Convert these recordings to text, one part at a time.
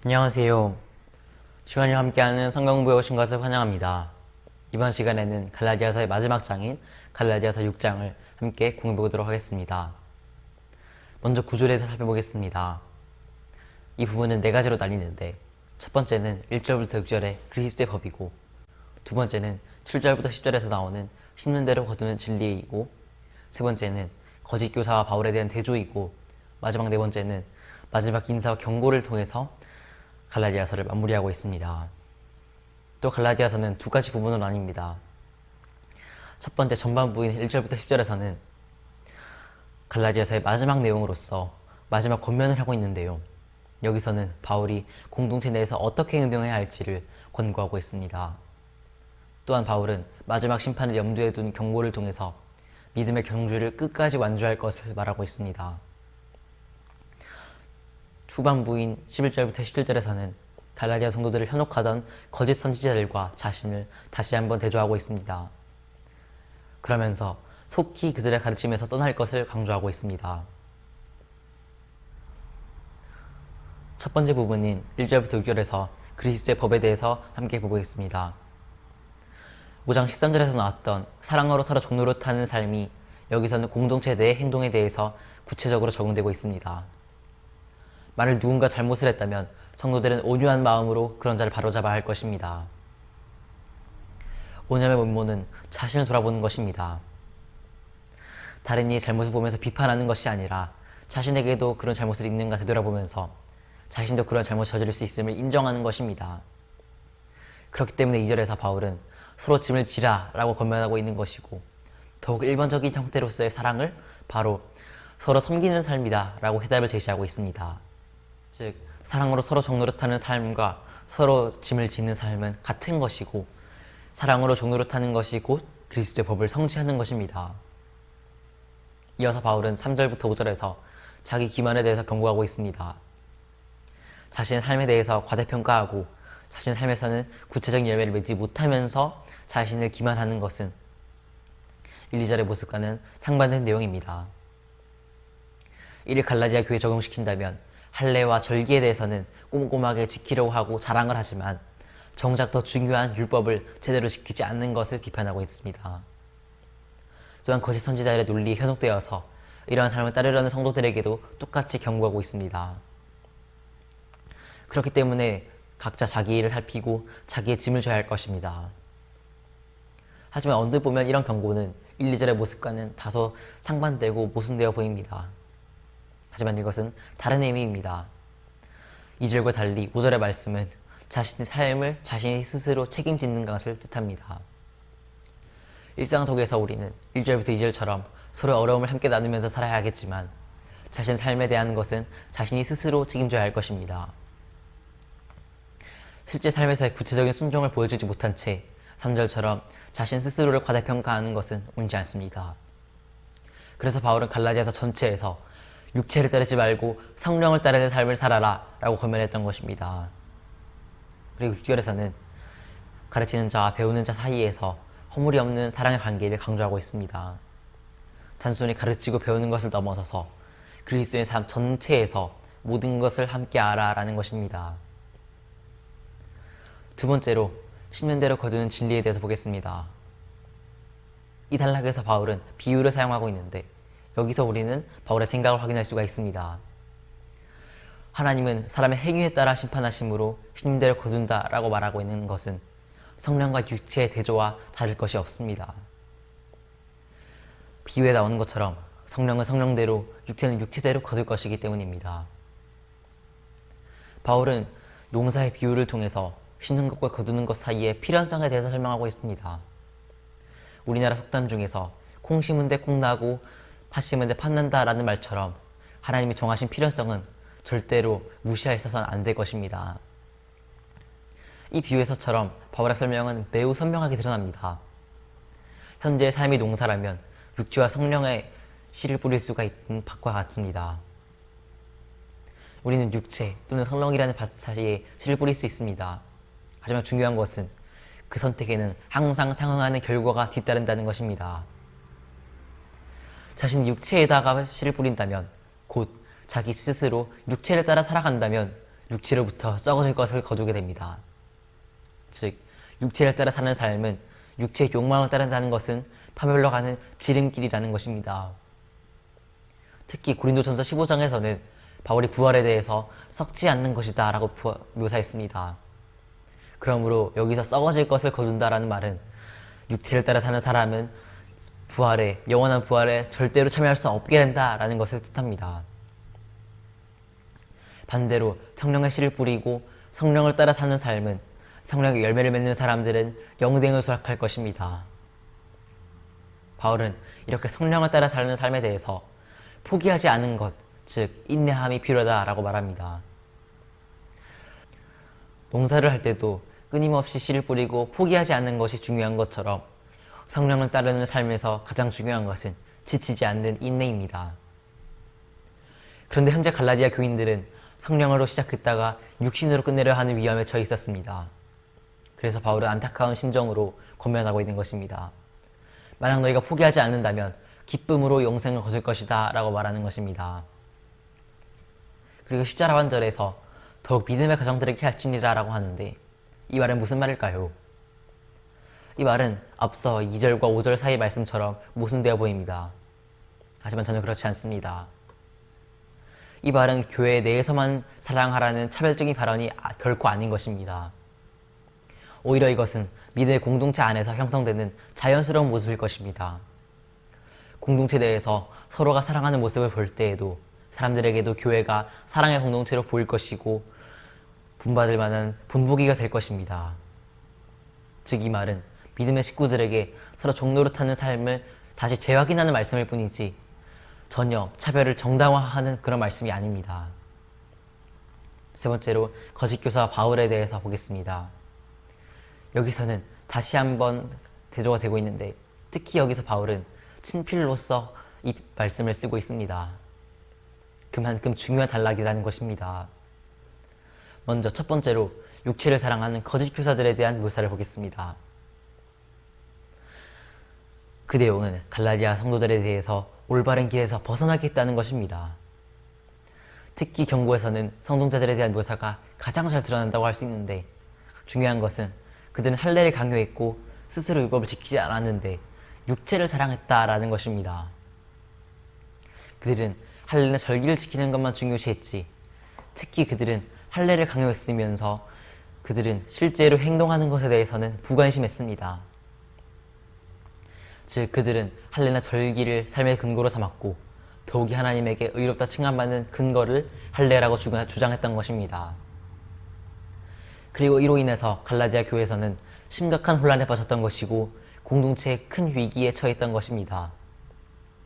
안녕하세요. 시간이 함께하는 성경부에 오신 것을 환영합니다. 이번 시간에는 갈라디아서의 마지막 장인 갈라디아서 6장을 함께 공부해보도록 하겠습니다. 먼저 구절에서 살펴보겠습니다. 이 부분은 네 가지로 나뉘는데 첫 번째는 1절부터 6절의 그리스도의 법이고, 두 번째는 7절부터 10절에서 나오는 심는 대로 거두는 진리이고, 세 번째는 거짓 교사와 바울에 대한 대조이고, 마지막 네 번째는 마지막 인사와 경고를 통해서 갈라디아서를 마무리하고 있습니다. 또 갈라디아서는 두 가지 부분으로 나뉩니다. 첫 번째 전반부인 1절부터 10절에서는 갈라디아서의 마지막 내용으로서 마지막 권면을 하고 있는데요. 여기서는 바울이 공동체 내에서 어떻게 행동해야 할지를 권고하고 있습니다. 또한 바울은 마지막 심판을 염두에 둔 경고를 통해서 믿음의 경주를 끝까지 완주할 것을 말하고 있습니다. 후반부인 11절부터 17절에서는 갈라디아 성도들을 현혹하던 거짓 선지자들과 자신을 다시 한번 대조하고 있습니다. 그러면서 속히 그들의 가르침에서 떠날 것을 강조하고 있습니다. 첫 번째 부분인 1절부터 6절에서 그리스도의 법에 대해서 함께 보겠습니다. 5장 13절에서 나왔던 사랑으로 서로 종노릇하는 삶이 여기서는 공동체 내 행동에 대해서 구체적으로 적용되고 있습니다. 만일 누군가 잘못을 했다면 성도들은 온유한 마음으로 그런 자를 바로잡아야 할 것입니다. 온유함의 본모는 자신을 돌아보는 것입니다. 다른 이의 잘못을 보면서 비판하는 것이 아니라 자신에게도 그런 잘못을 있는가 되돌아보면서 자신도 그런 잘못을 저지를 수 있음을 인정하는 것입니다. 그렇기 때문에 2절에서 바울은 서로 짐을 지라 라고 권면하고 있는 것이고, 더욱 일반적인 형태로서의 사랑을 바로 서로 섬기는 삶이다 라고 해답을 제시하고 있습니다. 즉, 사랑으로 서로 종노릇하는 삶과 서로 짐을 지는 삶은 같은 것이고, 사랑으로 종노릇하는 것이 곧 그리스도의 법을 성취하는 것입니다. 이어서 바울은 3절부터 5절에서 자기 기만에 대해서 경고하고 있습니다. 자신의 삶에 대해서 과대평가하고 자신의 삶에서는 구체적인 열매를 맺지 못하면서 자신을 기만하는 것은 1, 2절의 모습과는 상반된 내용입니다. 이를 갈라디아 교회에 적용시킨다면 할례와 절기에 대해서는 꼼꼼하게 지키려고 하고 자랑을 하지만 정작 더 중요한 율법을 제대로 지키지 않는 것을 비판하고 있습니다. 또한 거짓 선지자들의 논리에 현혹되어서 이러한 삶을 따르려는 성도들에게도 똑같이 경고하고 있습니다. 그렇기 때문에 각자 자기 일을 살피고 자기의 짐을 져야 할 것입니다. 하지만 언뜻 보면 이런 경고는 1, 2절의 모습과는 다소 상반되고 모순되어 보입니다. 하지만 이것은 다른 의미입니다. 2절과 달리 5절의 말씀은 자신의 삶을 자신이 스스로 책임지는 것을 뜻합니다. 일상 속에서 우리는 1절부터 2절처럼 서로 어려움을 함께 나누면서 살아야 하겠지만 자신의 삶에 대한 것은 자신이 스스로 책임져야 할 것입니다. 실제 삶에서의 구체적인 순종을 보여주지 못한 채 3절처럼 자신 스스로를 과대평가하는 것은 옳지 않습니다. 그래서 바울은 갈라디아서 전체에서 육체를 따르지 말고 성령을 따르는 삶을 살아라 라고 권면했던 것입니다. 그리고 6절에서는 가르치는 자와 배우는 자 사이에서 허물이 없는 사랑의 관계를 강조하고 있습니다. 단순히 가르치고 배우는 것을 넘어서서 그리스도의 삶 전체에서 모든 것을 함께 알아 라는 것입니다. 두 번째로 심는 대로 거두는 진리에 대해서 보겠습니다. 이 단락에서 바울은 비유를 사용하고 있는데 여기서 우리는 바울의 생각을 확인할 수가 있습니다. 하나님은 사람의 행위에 따라 심판하심으로 심는 대로 거둔다 라고 말하고 있는 것은 성령과 육체의 대조와 다를 것이 없습니다. 비유에 나오는 것처럼 성령은 성령대로, 육체는 육체대로 거둘 것이기 때문입니다. 바울은 농사의 비유를 통해서 심는 것과 거두는 것 사이의 필연성에 대해서 설명하고 있습니다. 우리나라 속담 중에서 콩 심은 데 콩 나고 팥 심은 데 팥 난다 라는 말처럼 하나님이 정하신 필연성은 절대로 무시해서는 안 될 것입니다. 이 비유에서처럼 바울의 설명은 매우 선명하게 드러납니다. 현재의 삶이 농사라면 육체와 성령의 씨를 뿌릴 수가 있는 밭과 같습니다. 우리는 육체 또는 성령이라는 밭 사이에 씨를 뿌릴 수 있습니다. 하지만 중요한 것은 그 선택에는 항상 상응하는 결과가 뒤따른다는 것입니다. 자신이 육체에다가 씨를 뿌린다면, 곧 자기 스스로 육체를 따라 살아간다면 육체로부터 썩어질 것을 거두게 됩니다. 즉, 육체를 따라 사는 삶은 육체의 욕망을 따라 사는 것은 파멸로 가는 지름길이라는 것입니다. 특히 고린도전서 15장에서는 바울이 부활에 대해서 썩지 않는 것이다 라고 묘사했습니다. 그러므로 여기서 썩어질 것을 거둔다라는 말은 육체를 따라 사는 사람은 영원한 부활에 절대로 참여할 수 없게 된다라는 것을 뜻합니다. 반대로 성령의 씨를 뿌리고 성령을 따라 사는 삶은 성령의 열매를 맺는 사람들은 영생을 수확할 것입니다. 바울은 이렇게 성령을 따라 사는 삶에 대해서 포기하지 않은 것, 즉 인내함이 필요하다라고 말합니다. 농사를 할 때도 끊임없이 씨를 뿌리고 포기하지 않는 것이 중요한 것처럼 성령을 따르는 삶에서 가장 중요한 것은 지치지 않는 인내입니다. 그런데 현재 갈라디아 교인들은 성령으로 시작했다가 육신으로 끝내려 하는 위험에 처해 있었습니다. 그래서 바울은 안타까운 심정으로 권면하고 있는 것입니다. 만약 너희가 포기하지 않는다면 기쁨으로 영생을 거둘 것이다 라고 말하는 것입니다. 그리고 10절 하반절에서 더욱 믿음의 가정들에게 할지니라 라고 하는데 이 말은 무슨 말일까요? 이 말은 앞서 2절과 5절 사이 말씀처럼 모순되어 보입니다. 하지만 전혀 그렇지 않습니다. 이 말은 교회 내에서만 사랑하라는 차별적인 발언이 결코 아닌 것입니다. 오히려 이것은 믿음의 공동체 안에서 형성되는 자연스러운 모습일 것입니다. 공동체 내에서 서로가 사랑하는 모습을 볼 때에도 사람들에게도 교회가 사랑의 공동체로 보일 것이고 본받을 만한 본보기가 될 것입니다. 즉 이 말은 믿음의 식구들에게 서로 종노릇하는 삶을 다시 재확인하는 말씀일 뿐이지 전혀 차별을 정당화하는 그런 말씀이 아닙니다. 세 번째로 거짓 교사 바울에 대해서 보겠습니다. 여기서는 다시 한번 대조가 되고 있는데 특히 여기서 바울은 친필로서 이 말씀을 쓰고 있습니다. 그만큼 중요한 단락이라는 것입니다. 먼저 첫 번째로 육체를 사랑하는 거짓 교사들에 대한 묘사를 보겠습니다. 그 내용은 갈라디아 성도들에 대해서 올바른 길에서 벗어나겠다는 것입니다. 특히 경고에서는 성동자들에 대한 묘사가 가장 잘 드러난다고 할 수 있는데 중요한 것은 그들은 할례를 강요했고 스스로 율법을 지키지 않았는데 육체를 사랑했다라는 것입니다. 그들은 할례나 절기를 지키는 것만 중요시했지 특히 그들은 할례를 강요했으면서 그들은 실제로 행동하는 것에 대해서는 부관심했습니다. 즉 그들은 할례나 절기를 삶의 근거로 삼았고 더욱이 하나님에게 의롭다 칭함받는 근거를 할례라고 주장했던 것입니다. 그리고 이로 인해서 갈라디아 교회에서는 심각한 혼란에 빠졌던 것이고 공동체의 큰 위기에 처했던 것입니다.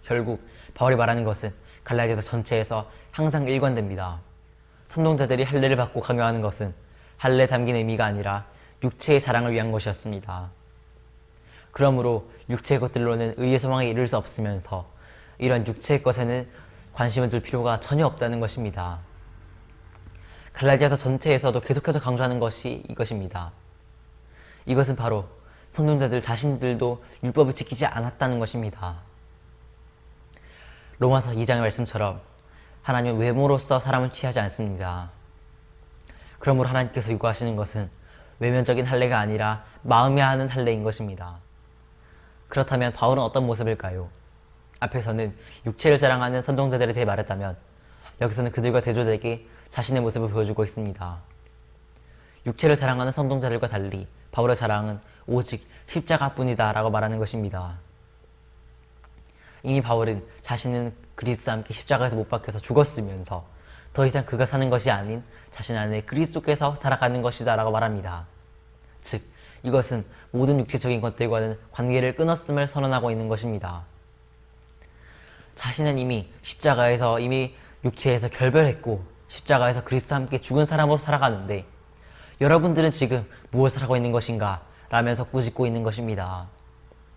결국 바울이 말하는 것은 갈라디아서 전체에서 항상 일관됩니다. 선동자들이 할례를 받고 강요하는 것은 할례에 담긴 의미가 아니라 육체의 자랑을 위한 것이었습니다. 그러므로 육체의 것들로는 의의 소망에 이를 수 없으면서 이런 육체의 것에는 관심을 둘 필요가 전혀 없다는 것입니다. 갈라디아서 전체에서도 계속해서 강조하는 것이 이것입니다. 이것은 바로 선동자들 자신들도 율법을 지키지 않았다는 것입니다. 로마서 2장의 말씀처럼 하나님은 외모로서 사람을 취하지 않습니다. 그러므로 하나님께서 요구하시는 것은 외면적인 할례가 아니라 마음에 하는 할례인 것입니다. 그렇다면 바울은 어떤 모습일까요? 앞에서는 육체를 자랑하는 선동자들에 대해 말했다면 여기서는 그들과 대조되게 자신의 모습을 보여주고 있습니다. 육체를 자랑하는 선동자들과 달리 바울의 자랑은 오직 십자가뿐이다 라고 말하는 것입니다. 이미 바울은 자신은 그리스도와 함께 십자가에서 못 박혀서 죽었으면서 더 이상 그가 사는 것이 아닌 자신 안에 그리스도께서 살아가는 것이다 라고 말합니다. 즉 이것은 모든 육체적인 것들과는 관계를 끊었음을 선언하고 있는 것입니다. 자신은 이미 십자가에서 이미 육체에서 결별했고 십자가에서 그리스도와 함께 죽은 사람으로 살아가는데 여러분들은 지금 무엇을 하고 있는 것인가? 라면서 꾸짖고 있는 것입니다.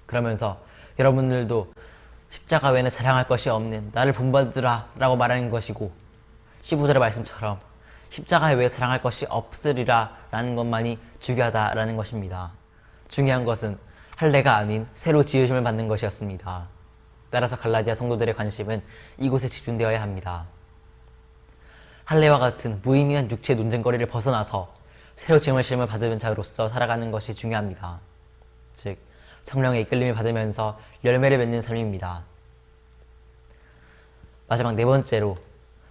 그러면서 여러분들도 십자가 외에는 자랑할 것이 없는 나를 본받으라 라고 말하는 것이고 15절의 말씀처럼 십자가 외에 자랑할 것이 없으리라 라는 것만이 중요하다 라는 것입니다. 중요한 것은 할례가 아닌 새로 지으심을 받는 것이었습니다. 따라서 갈라디아 성도들의 관심은 이곳에 집중되어야 합니다. 할례와 같은 무의미한 육체의 논쟁거리를 벗어나서 새로 짐을 받은 자로서 살아가는 것이 중요합니다. 즉, 성령의 이끌림을 받으면서 열매를 맺는 삶입니다. 마지막 네 번째로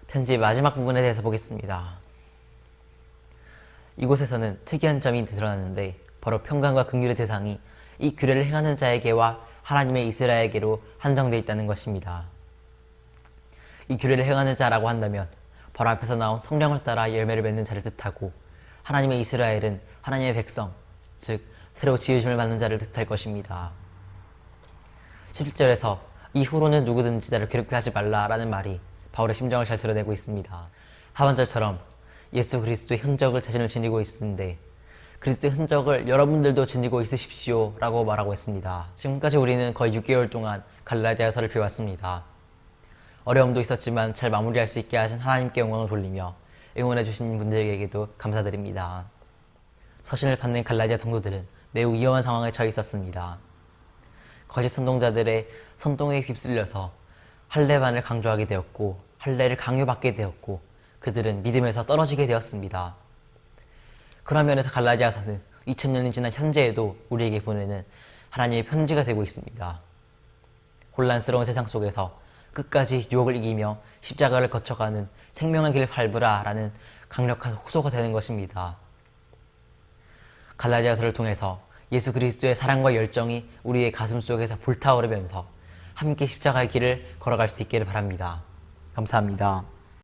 편지의 마지막 부분에 대해서 보겠습니다. 이곳에서는 특이한 점이 드러나는데 바로 평강과 긍휼의 대상이 이 규례를 행하는 자에게와 하나님의 이스라엘에게로 한정되어 있다는 것입니다. 이 규례를 행하는 자라고 한다면 바로 앞에서 나온 성령을 따라 열매를 맺는 자를 뜻하고, 하나님의 이스라엘은 하나님의 백성, 즉 새로 지으심을 받는 자를 뜻할 것입니다. 17절에서 이후로는 누구든지 나를 괴롭게 하지 말라라는 말이 바울의 심정을 잘 드러내고 있습니다. 하반절처럼 예수 그리스도의 흔적을 자신을 지니고 있는데 그리스도의 흔적을 여러분들도 지니고 있으십시오 라고 말하고 있습니다. 지금까지 우리는 거의 6개월 동안 갈라디아서를 배웠습니다. 어려움도 있었지만 잘 마무리할 수 있게 하신 하나님께 영광을 돌리며 응원해주신 분들에게도 감사드립니다. 서신을 받는 갈라디아 성도들은 매우 위험한 상황에 처해 있었습니다. 거짓 선동자들의 선동에 휩쓸려서 할례반을 강조하게 되었고 할례를 강요받게 되었고 그들은 믿음에서 떨어지게 되었습니다. 그런 면에서 갈라디아서는 2000년이 지난 현재에도 우리에게 보내는 하나님의 편지가 되고 있습니다. 혼란스러운 세상 속에서 끝까지 유혹을 이기며 십자가를 거쳐가는 생명의 길을 밟으라 라는 강력한 호소가 되는 것입니다. 갈라디아서를 통해서 예수 그리스도의 사랑과 열정이 우리의 가슴 속에서 불타오르면서 함께 십자가의 길을 걸어갈 수 있기를 바랍니다. 감사합니다.